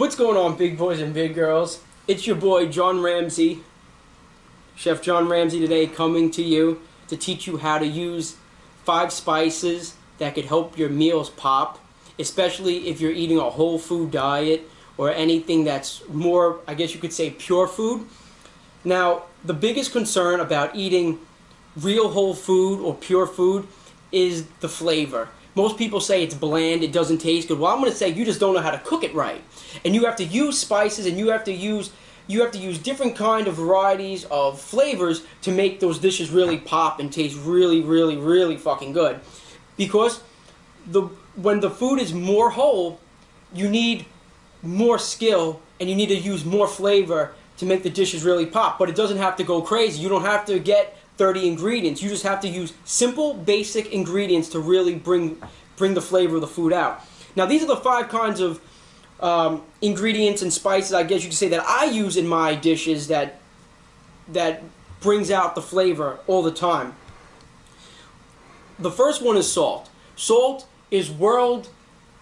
What's going on, big boys and big girls? It's your boy John Ramsey, Chef John Ramsey today, coming to you to teach you how to use 5 spices that could help your meals pop, especially if you're eating a whole food diet or anything that's more, I guess you could say, pure food. Now, the biggest concern about eating real whole food or pure food is the flavor. Most people say it's bland, it doesn't taste good. Well, I'm going to say you just don't know how to cook it right. And you have to use spices, and you have to use different kind of varieties of flavors to make those dishes really pop and taste really, really, really fucking good. Because when the food is more whole, you need more skill and you need to use more flavor to make the dishes really pop. But it doesn't have to go crazy. You don't have to get 30 ingredients. You just have to use simple, basic ingredients to really bring the flavor of the food out. Now, these are the 5 kinds of ingredients and spices, I guess you could say, that I use in my dishes that brings out the flavor all the time. The first one is salt. Salt is world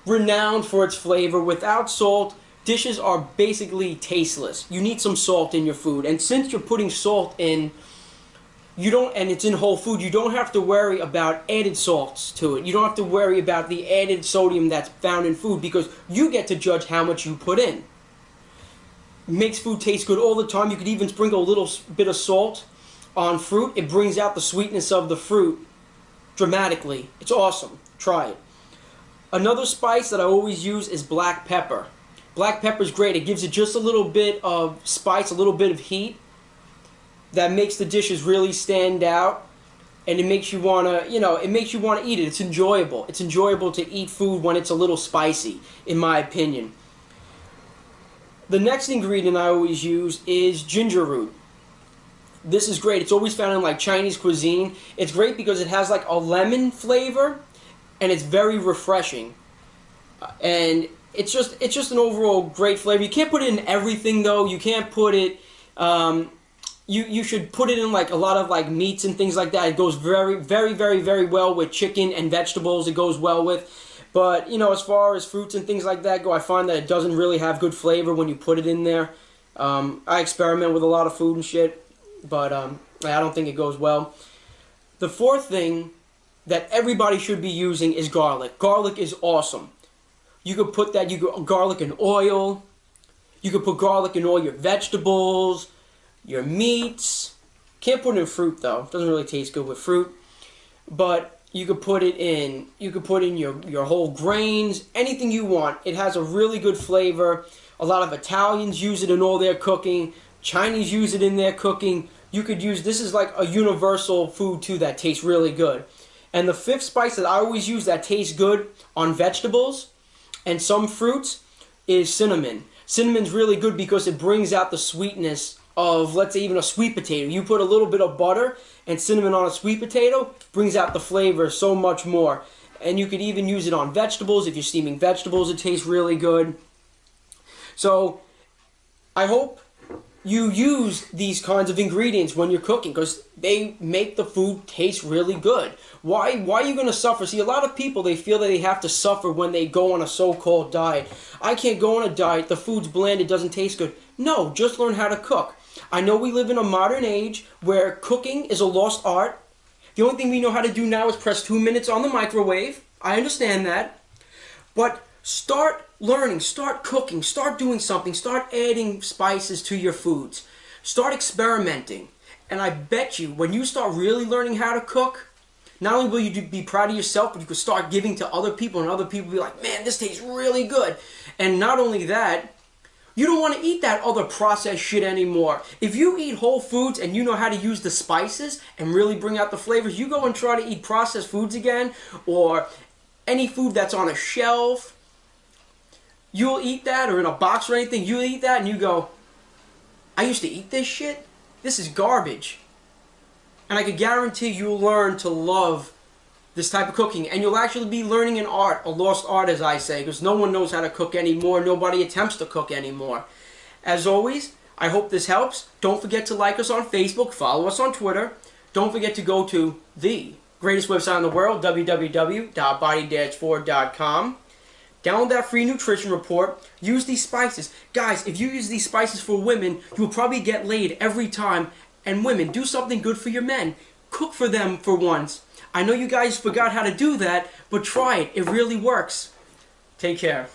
renowned for its flavor. Without salt, dishes are basically tasteless. You need some salt in your food, and since you're putting salt in, and it's in whole food, you don't have to worry about added salts to it. You don't have to worry about the added sodium that's found in food, because you get to judge how much you put in. It makes food taste good all the time. You could even sprinkle a little bit of salt on fruit. It brings out the sweetness of the fruit dramatically. It's awesome. Try it. Another spice that I always use is black pepper. Black pepper is great. It gives it just a little bit of spice, a little bit of heat, that makes the dishes really stand out, and it makes you wanna, it makes you wanna eat it. It's enjoyable. It's enjoyable to eat food when it's a little spicy, in my opinion. The next ingredient I always use is ginger root. This is great. It's always found in like Chinese cuisine. It's great because it has like a lemon flavor, and it's very refreshing. And it's just an overall great flavor. You can't put it in everything though. You can't put it. You should put it in like a lot of like meats and things like that. It goes very, very, very, very well with chicken and vegetables. It goes well with. But, as far as fruits and things like that go, I find that it doesn't really have good flavor when you put it in there. I experiment with a lot of food and shit, but I don't think it goes well. The fourth thing that everybody should be using is garlic. Garlic is awesome. You could put garlic in oil. You could put garlic in all your vegetables, your meats. Can't put it in fruit though. It doesn't really taste good with fruit. But you could put it in your whole grains, anything you want. It has a really good flavor. A lot of Italians use it in all their cooking. Chinese use it in their cooking. This is like a universal food too that tastes really good. And the 5th spice that I always use that tastes good on vegetables and some fruits is cinnamon. Cinnamon's really good because it brings out the sweetness of, let's say, even a sweet potato. You put a little bit of butter and cinnamon on a sweet potato, brings out the flavor so much more. And you could even use it on vegetables. If you're steaming vegetables, it tastes really good. So I hope you use these kinds of ingredients when you're cooking, because they make the food taste really good. Why are you going to suffer? See, a lot of people, they feel that they have to suffer when they go on a so-called diet. I can't go on a diet. The food's bland. It doesn't taste good. No, just learn how to cook. I know we live in a modern age where cooking is a lost art. The only thing we know how to do now is press 2 minutes on the microwave. I understand that. But start learning, start cooking, start doing something, start adding spices to your foods. Start experimenting. And I bet you, when you start really learning how to cook, not only will you be proud of yourself, but you can start giving to other people, and other people be like, man, this tastes really good. And not only that, you don't want to eat that other processed shit anymore. If you eat whole foods and you know how to use the spices and really bring out the flavors, you go and try to eat processed foods again, or any food that's on a shelf, you'll eat that, or in a box or anything, you'll eat that and you go, I used to eat this shit? This is garbage. And I can guarantee you'll learn to love this type of cooking, and you'll actually be learning an art, a lost art, as I say, because no one knows how to cook anymore. Nobody attempts to cook anymore. As always, I hope this helps. Don't forget to like us on Facebook, follow us on Twitter. Don't forget to go to the greatest website in the world, www.body-forward.com. Download that free nutrition report. Use these spices. Guys, if you use these spices for women, you will probably get laid every time. And women, do something good for your men. Cook for them for once. I know you guys forgot how to do that, but try it. It really works. Take care.